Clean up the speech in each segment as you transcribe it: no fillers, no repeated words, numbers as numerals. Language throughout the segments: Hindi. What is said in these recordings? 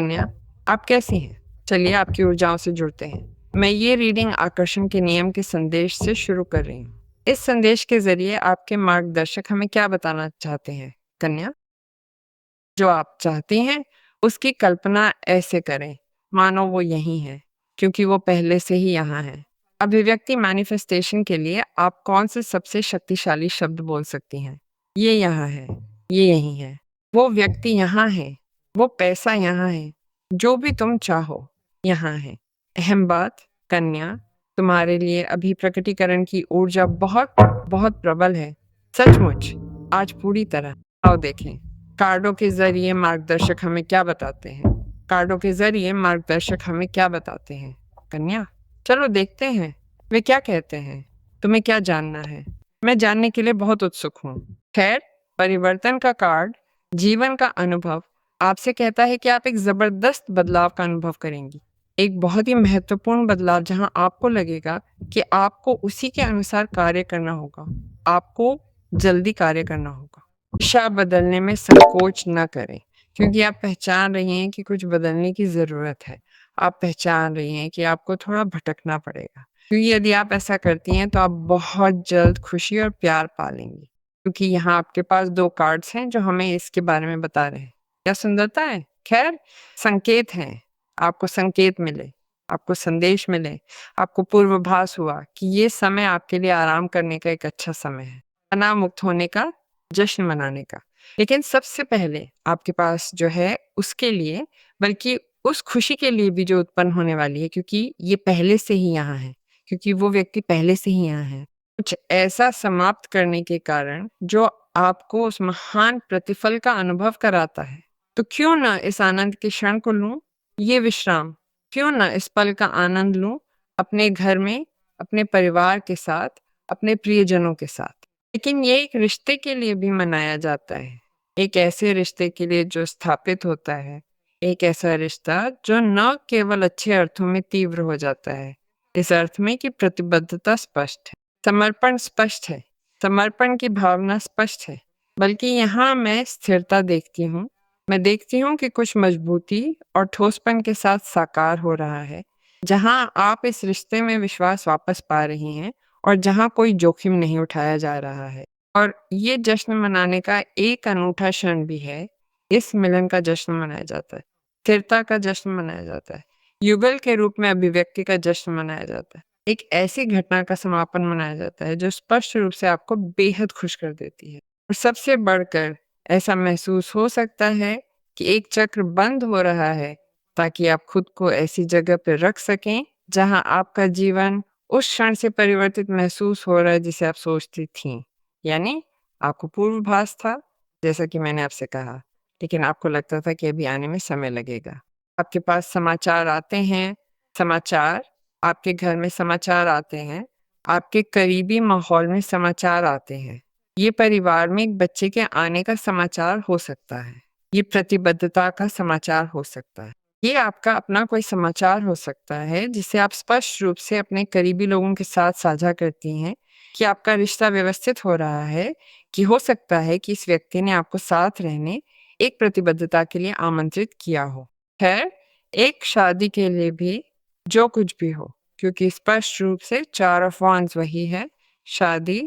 कन्या, आप कैसी हैं? चलिए आपकी ऊर्जाओं से जुड़ते हैं। मैं ये रीडिंग आकर्षण के नियम के संदेश से शुरू कर रही हूँ। इस संदेश के ज़रिए आपके मार्गदर्शक हमें क्या बताना चाहते हैं? कन्या, जो आप चाहती हैं, उसकी कल्पना ऐसे करें, मानो वो यहीं है, क्योंकि वो पहले से ही यहाँ है। अभिव्यक्ति मैनिफेस्टेशन के लिए आप कौन से सबसे शक्तिशाली शब्द बोल सकती हैं? ये यहाँ है, ये यहीं है, वो व्यक्ति यहाँ है, वो पैसा यहाँ है, जो भी तुम चाहो यहाँ है। अहम बात, कन्या, तुम्हारे लिए अभी प्रकटीकरण की ऊर्जा बहुत बहुत प्रबल है। सचमुच, आज पूरी तरह। आओ देखें, कार्डों के जरिए मार्गदर्शक हमें क्या बताते हैं। कार्डों के जरिए मार्गदर्शक हमें क्या बताते हैं? कन्या, चलो देखते हैं वे क्या कहते हैं। तुम्हें क्या जानना है? मैं जानने के लिए बहुत उत्सुक हूँ। खैर, परिवर्तन का कार्ड, जीवन का अनुभव, आपसे कहता है कि आप एक जबरदस्त बदलाव का अनुभव करेंगी। एक बहुत ही महत्वपूर्ण बदलाव, जहां आपको लगेगा कि आपको उसी के अनुसार कार्य करना होगा। आपको जल्दी कार्य करना होगा। दिशा बदलने में संकोच न करें, क्योंकि आप पहचान रही हैं कि कुछ बदलने की ज़रूरत है। आप पहचान रही हैं कि आपको थोड़ा भटकना पड़ेगा, क्योंकि यदि आप ऐसा करती हैं तो आप बहुत जल्द खुशी और प्यार पालेंगी। क्योंकि यहाँ आपके पास 2 कार्ड्स हैं जो हमें इसके बारे में बता रहे हैं। क्या सुंदरता है! खैर, संकेत हैं, आपको संकेत मिले, आपको संदेश मिले, आपको पूर्वाभास हुआ कि ये समय आपके लिए आराम करने का एक अच्छा समय है, तनाव मुक्त होने का, जश्न मनाने का। लेकिन सबसे पहले आपके पास जो है उसके लिए, बल्कि उस खुशी के लिए भी जो उत्पन्न होने वाली है, क्योंकि ये पहले से ही यहाँ है, क्योंकि वो व्यक्ति पहले से ही यहाँ है। कुछ ऐसा समाप्त करने के कारण जो आपको उस महान प्रतिफल का अनुभव कराता है। तो क्यों ना इस आनंद के क्षण को लूं, ये विश्राम, क्यों ना इस पल का आनंद लूं, अपने घर में, अपने परिवार के साथ, अपने प्रियजनों के साथ। लेकिन ये एक रिश्ते के लिए भी मनाया जाता है। एक ऐसे रिश्ते के लिए जो स्थापित होता है, एक ऐसा रिश्ता जो न केवल अच्छे अर्थों में तीव्र हो जाता है, इस अर्थ में कि प्रतिबद्धता स्पष्ट है, समर्पण स्पष्ट है, समर्पण की भावना स्पष्ट है। बल्कि यहाँ मैं स्थिरता देखती हूँ। मैं देखती हूँ कि कुछ मजबूती और ठोसपन के साथ साकार हो रहा है, जहाँ आप इस रिश्ते में विश्वास वापस पा रही हैं और जहाँ कोई जोखिम नहीं उठाया जा रहा है। और ये जश्न मनाने का एक अनूठा क्षण भी है। इस मिलन का जश्न मनाया जाता है, स्थिरता का जश्न मनाया जाता है, युगल के रूप में अभिव्यक्ति का जश्न मनाया जाता है। एक ऐसी घटना का समापन मनाया जाता है जो स्पष्ट रूप से आपको बेहद खुश कर देती है। और सबसे बढ़कर ऐसा महसूस हो सकता है कि एक चक्र बंद हो रहा है, ताकि आप खुद को ऐसी जगह पर रख सकें जहां आपका जीवन उस क्षण से परिवर्तित महसूस हो रहा है जिसे आप सोचती थीं। यानी आपको पूर्वाभास था, जैसा कि मैंने आपसे कहा, लेकिन आपको लगता था कि अभी आने में समय लगेगा। आपके पास समाचार आते हैं, समाचार, आपके घर में समाचार आते हैं, आपके करीबी माहौल में समाचार आते हैं। ये परिवार में एक बच्चे के आने का समाचार हो सकता है। ये प्रतिबद्धता का समाचार हो सकता है। ये आपका अपना कोई समाचार हो सकता है जिसे आप स्पष्ट रूप से अपने करीबी लोगों के साथ साझा करती हैं कि आपका रिश्ता व्यवस्थित हो रहा है, कि हो सकता है कि इस व्यक्ति ने आपको साथ रहने, एक प्रतिबद्धता के लिए आमंत्रित किया हो। खैर, एक शादी के लिए भी जो कुछ भी हो, क्योंकि स्पष्ट रूप से 4 ऑफ वांड्स वही है, शादी,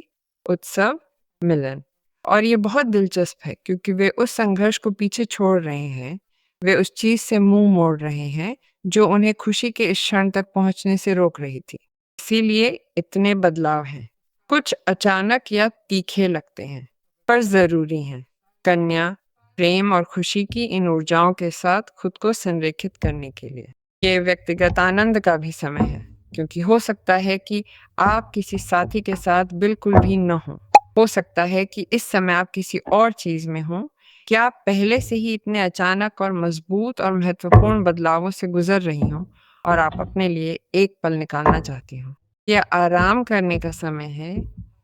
उत्सव, मिलन। और ये बहुत दिलचस्प है क्योंकि वे उस संघर्ष को पीछे छोड़ रहे हैं, वे उस चीज से मुंह मोड़ रहे हैं जो उन्हें खुशी के इस क्षण तक पहुंचने से रोक रही थी। इसीलिए इतने बदलाव हैं। कुछ अचानक या तीखे लगते हैं, पर जरूरी हैं। कन्या, प्रेम और खुशी की इन ऊर्जाओं के साथ खुद को संरेखित करने के लिए ये व्यक्तिगत आनंद का भी समय है, क्योंकि हो सकता है कि आप किसी साथी के साथ बिल्कुल भी न हो सकता है कि इस समय आप किसी और चीज में हो, कि आप पहले से ही इतने अचानक और मजबूत और महत्वपूर्ण बदलावों से गुजर रही हो और आप अपने लिए एक पल निकालना चाहती हो। यह आराम करने का समय है।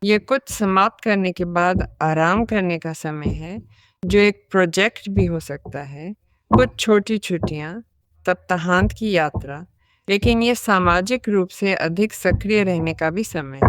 यह कुछ समाप्त करने के बाद आराम करने का समय है, जो एक प्रोजेक्ट भी हो सकता है, कुछ छोटी छुट्टियां, सप्ताहांत की यात्रा, लेकिन ये सामाजिक रूप से अधिक सक्रिय रहने का भी समय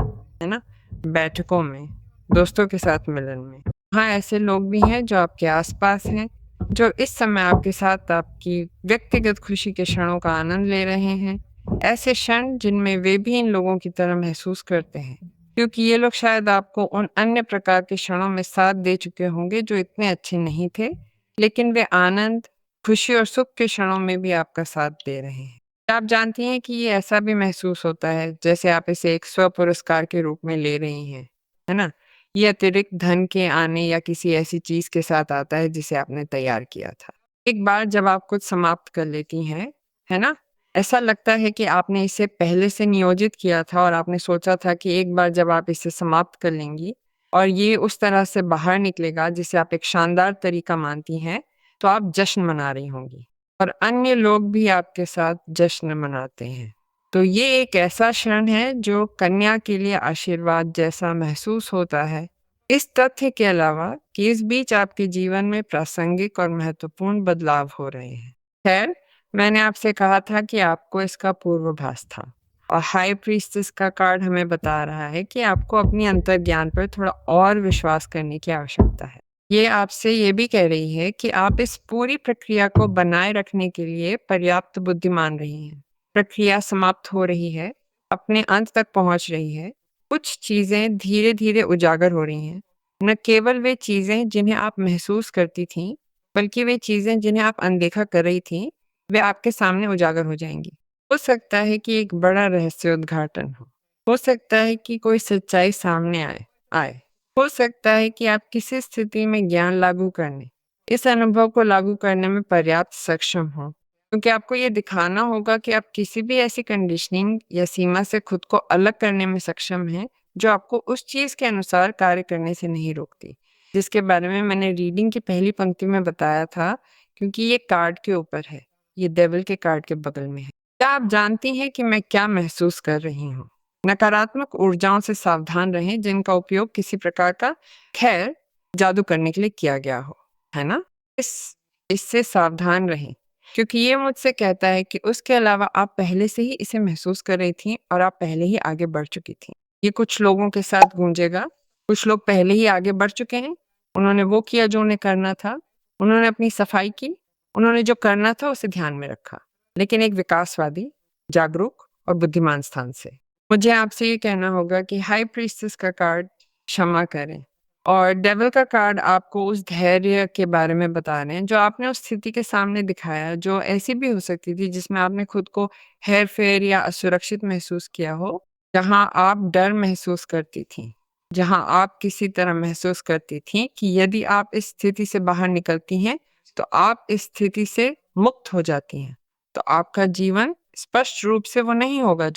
है ना। बैठकों में, दोस्तों के साथ मिलन में, हाँ, ऐसे लोग भी हैं जो आपके आसपास हैं, जो इस समय आपके साथ आपकी व्यक्तिगत खुशी के क्षणों का आनंद ले रहे हैं। ऐसे क्षण जिनमें वे भी इन लोगों की तरह महसूस करते हैं, क्योंकि ये लोग शायद आपको उन अन्य प्रकार के क्षणों में साथ दे चुके होंगे जो इतने अच्छे नहीं थे, लेकिन वे आनंद, खुशी और सुख के क्षणों में भी आपका साथ दे रहे हैं। आप जानती हैं कि ये ऐसा भी महसूस होता है जैसे आप इसे एक स्व-पुरस्कार के रूप में ले रही हैं, है ना? ये अतिरिक्त धन के आने या किसी ऐसी चीज़ के साथ आता है जिसे आपने तैयार किया था। एक बार जब आप कुछ समाप्त कर लेती हैं, है ना? ऐसा लगता है कि आपने इसे पहले से नियोजित किया था और आपने सोचा था कि एक बार जब आप इसे समाप्त कर लेंगी और ये उस तरह से बाहर निकलेगा जिसे आप एक शानदार तरीका मानती हैं, तो आप जश्न मना रही होंगी और अन्य लोग भी आपके साथ जश्न मनाते हैं। तो ये एक ऐसा क्षण है जो कन्या के लिए आशीर्वाद जैसा महसूस होता है। इस तथ्य के अलावा कि इस बीच आपके जीवन में प्रासंगिक और महत्वपूर्ण बदलाव हो रहे हैं। खैर, मैंने आपसे कहा था कि आपको इसका पूर्वाभास था और हाई प्रीस्टेस का कार्ड हमें बता रहा है कि आपको अपनी अंतर्ज्ञान पर थोड़ा और विश्वास करने की आवश्यकता है। ये आपसे ये भी कह रही है कि आप इस पूरी प्रक्रिया को बनाए रखने के लिए पर्याप्त बुद्धिमान रही हैं। प्रक्रिया समाप्त हो रही है, अपने अंत तक पहुंच रही है। कुछ चीजें धीरे-धीरे उजागर हो रही हैं। न केवल वे चीजें जिन्हें आप महसूस करती थीं, बल्कि वे चीजें जिन्हें आप अनदेखा कर रही थीं, वे आपके सामने उजागर हो जाएंगी। हो सकता है कि एक बड़ा रहस्य उद्घाटन हो। हो सकता है कि कोई सच्चाई सामने आए आए। हो सकता है कि आप किसी स्थिति में ज्ञान लागू करने, इस अनुभव को लागू करने में पर्याप्त सक्षम हो, क्योंकि आपको ये दिखाना होगा कि आप किसी भी ऐसी कंडीशनिंग या सीमा से खुद को अलग करने में सक्षम हैं, जो आपको उस चीज़ के अनुसार कार्य करने से नहीं रोकती, जिसके बारे में मैंने रीडिंग की पहली पंक्ति में बताया था, क्योंकि ये कार्ड के ऊपर है, ये डेविल के कार्ड के बगल में है। क्या आप जानती हैं कि मैं क्या महसूस कर रही हूँ? नकारात्मक ऊर्जाओं से सावधान रहें जिनका उपयोग किसी प्रकार का खैर जादू करने के लिए किया गया हो, है ना? इस इससे सावधान रहें, क्योंकि ये मुझसे कहता है कि उसके अलावा आप पहले से ही इसे महसूस कर रही थीं और आप पहले ही आगे बढ़ चुकी थीं। ये कुछ लोगों के साथ गूंजेगा, कुछ लोग पहले ही आगे बढ़ चुके हैं, उन्होंने वो किया जो उन्हें करना था, उन्होंने अपनी सफाई की, उन्होंने जो करना था उसे ध्यान में रखा, लेकिन एक विकासवादी, जागरूक और बुद्धिमान स्थान से। मुझे आपसे ये कहना होगा कि हाई प्रीस्टेस का कार्ड क्षमा करें और डेविल का कार्ड आपको उस धैर्य के बारे में बता रहे हैं जो आपने उस स्थिति के सामने दिखाया, जो ऐसी भी हो सकती थी जिसमें आपने खुद को हेर-फेर या असुरक्षित महसूस किया हो, जहां आप डर महसूस करती थीं, जहां आप किसी तरह महसूस करती थीं कि यदि आप इस स्थिति से बाहर निकलती हैं, तो आप इस स्थिति से मुक्त हो जाती हैं। तो आपका जीवन स्पष्ट रूप से वो नहीं होगा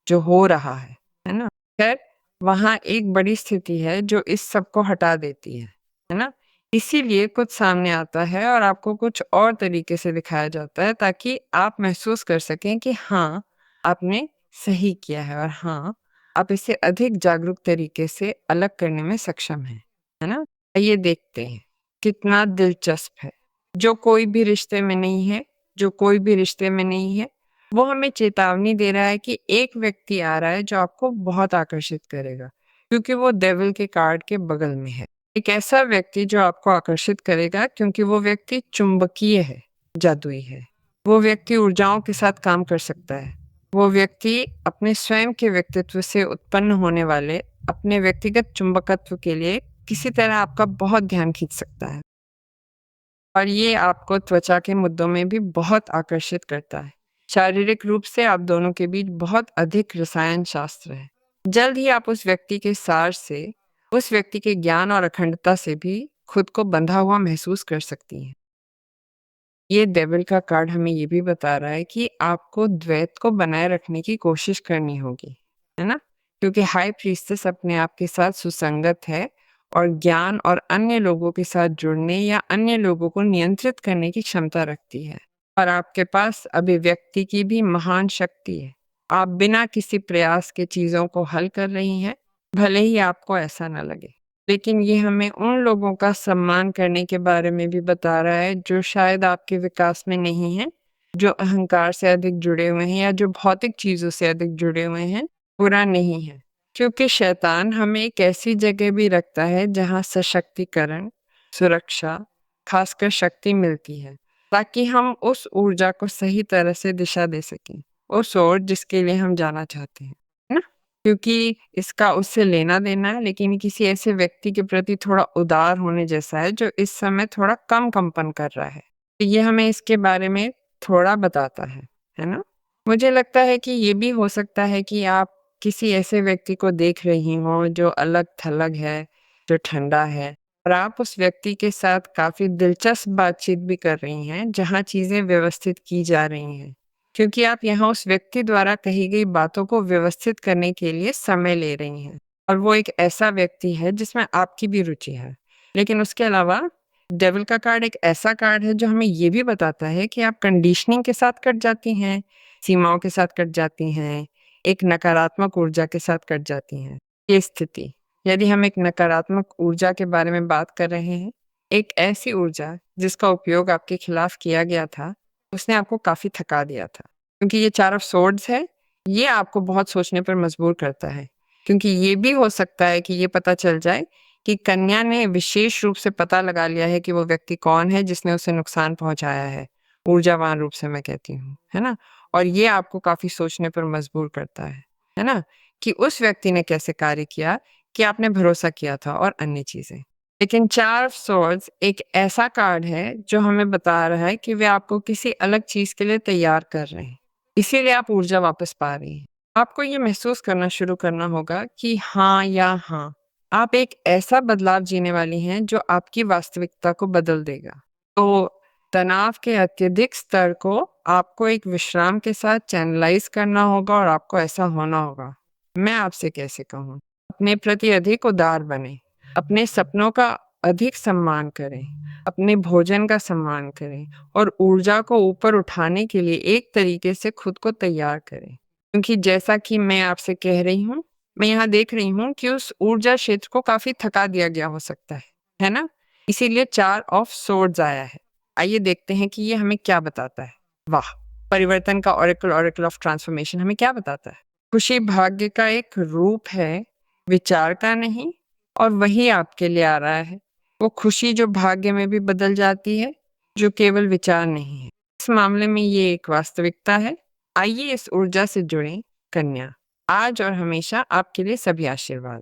जो हो रहा है ना? खैर, वहाँ एक बड़ी स्थिति है जो इस सब को हटा देती है ना? इसीलिए कुछ सामने आता है और आपको कुछ और तरीके से दिखाया जाता है ताकि आप महसूस कर सकें कि हाँ, आपने सही किया है और हाँ, आप इसे अधिक जागरूक तरीके से अलग करने में सक्षम हैं, है ना? आइए देखते हैं, कितना दिलचस्प है। जो कोई भी रिश्ते में नहीं है, वो हमें चेतावनी दे रहा है कि एक व्यक्ति आ रहा है जो आपको बहुत आकर्षित करेगा, क्योंकि वो डेविल के कार्ड के बगल में है। एक ऐसा व्यक्ति जो आपको आकर्षित करेगा क्योंकि वो व्यक्ति चुंबकीय है, जादुई है। वो व्यक्ति ऊर्जाओं के साथ काम कर सकता है। वो व्यक्ति अपने स्वयं के व्यक्तित्व से उत्पन्न होने वाले अपने व्यक्तिगत चुंबकत्व के लिए किसी तरह आपका बहुत ध्यान खींच सकता है। और ये आपको त्वचा के मुद्दों में भी बहुत आकर्षित करता है। शारीरिक रूप से आप दोनों के बीच बहुत अधिक रसायन शास्त्र है। जल्द ही आप उस व्यक्ति के सार से, उस व्यक्ति के ज्ञान और अखंडता से भी खुद को बंधा हुआ महसूस कर सकती हैं। ये डेविल का कार्ड हमें ये भी बता रहा है कि आपको द्वैत को बनाए रखने की कोशिश करनी होगी, है ना? क्योंकि हाई प्रीस्टेस अपने आप के साथ सुसंगत है और ज्ञान और अन्य लोगों के साथ जुड़ने या अन्य लोगों को नियंत्रित करने की क्षमता रखती है। और आपके पास अभिव्यक्ति की भी महान शक्ति है। आप बिना किसी प्रयास के चीज़ों को हल कर रही हैं, भले ही आपको ऐसा न लगे। लेकिन ये हमें उन लोगों का सम्मान करने के बारे में भी बता रहा है जो शायद आपके विकास में नहीं हैं, जो अहंकार से अधिक जुड़े हुए हैं या जो भौतिक चीज़ों से अधिक जुड़े हुए हैं, बुरा नहीं है। क्योंकि शैतान हमें एक ऐसी जगह भी रखता है जहाँ सशक्तिकरण, सुरक्षा, खासकर शक्ति मिलती है, ताकि हम उस ऊर्जा को सही तरह से दिशा दे सकें, उस ओर जिसके लिए हम जाना चाहते हैं, है ना? क्योंकि इसका उससे लेना-देना है, लेकिन ये किसी ऐसे व्यक्ति के प्रति थोड़ा उदार होने जैसा है, जो इस समय थोड़ा कम कंपन कर रहा है। तो ये हमें इसके बारे में थोड़ा बताता है ना? मुझे लगता है कि ये भी हो सकता है कि आप किसी ऐसे व्यक्ति को देख रही हों, जो अलग-थलग है, जो ठंडा है, और आप उस व्यक्ति के साथ काफ़ी दिलचस्प बातचीत भी कर रही हैं, जहाँ चीज़ें व्यवस्थित की जा रही हैं। क्योंकि आप यहाँ उस व्यक्ति द्वारा कही गई बातों को व्यवस्थित करने के लिए समय ले रही हैं, और वो एक ऐसा व्यक्ति है जिसमें आपकी भी रुचि है। लेकिन उसके अलावा डेविल का कार्ड एक ऐसा कार्ड है जो हमें ये भी बताता है कि आप कंडीशनिंग के साथ कट जाती हैं, सीमाओं के साथ कट जाती हैं, एक नकारात्मक ऊर्जा के साथ कट जाती हैं। ये स्थिति, यदि हम एक नकारात्मक ऊर्जा के बारे में बात कर रहे हैं, एक ऐसी ऊर्जा जिसका उपयोग आपके खिलाफ किया गया था, उसने आपको काफ़ी थका दिया था। क्योंकि ये 4 ऑफ सोर्ड्स है, ये आपको बहुत सोचने पर मजबूर करता है। क्योंकि ये भी हो सकता है कि ये पता चल जाए कि कन्या ने विशेष रूप से पता लगा लिया है कि वो व्यक्ति कौन है जिसने उसे नुकसान पहुँचाया है। ऊर्जावान रूप से मैं कहती हूँ, है ना? और ये आपको काफ़ी सोचने पर मजबूर करता है ना? कि उस व्यक्ति ने कैसे कार्य किया, कि आपने भरोसा किया था और अन्य चीज़ें। लेकिन 4 ऑफ सोर्ड्स एक ऐसा कार्ड है जो हमें बता रहा है कि वे आपको किसी अलग चीज़ के लिए तैयार कर रहे हैं। इसीलिए आप ऊर्जा वापस पा रही हैं। आपको ये महसूस करना शुरू करना होगा कि हाँ या हाँ, आप एक ऐसा बदलाव जीने वाली हैं जो आपकी वास्तविकता को बदल देगा। तो तनाव के अत्यधिक स्तर को आपको एक विश्राम के साथ चैनलाइज़ करना होगा और आपको ऐसा होना होगा। मैं आपसे कैसे कहूँ? अपने प्रति अधिक उदार बनें, अपने सपनों का अधिक सम्मान करें, अपने भोजन का सम्मान करें और ऊर्जा को ऊपर उठाने के लिए एक तरीके से खुद को तैयार करें। क्योंकि जैसा कि मैं आपसे कह रही हूँ, मैं यहाँ देख रही हूँ कि उस ऊर्जा क्षेत्र को काफ़ी थका दिया गया हो सकता है ना? इसीलिए 4 ऑफ सोर्ड्स आया है। आइए देखते हैं कि ये हमें क्या बताता है। वाह! परिवर्तन का ऑरेकल, ऑरेकल ऑफ ट्रांसफॉर्मेशन हमें क्या बताता है? खुशी भाग्य का एक रूप है, विचार का नहीं, और वही आपके लिए आ रहा है। वो खुशी जो भाग्य में भी बदल जाती है, जो केवल विचार नहीं है। इस मामले में ये एक वास्तविकता है। आइए इस ऊर्जा से जुड़ें, कन्या। आज और हमेशा आपके लिए सभी आशीर्वाद।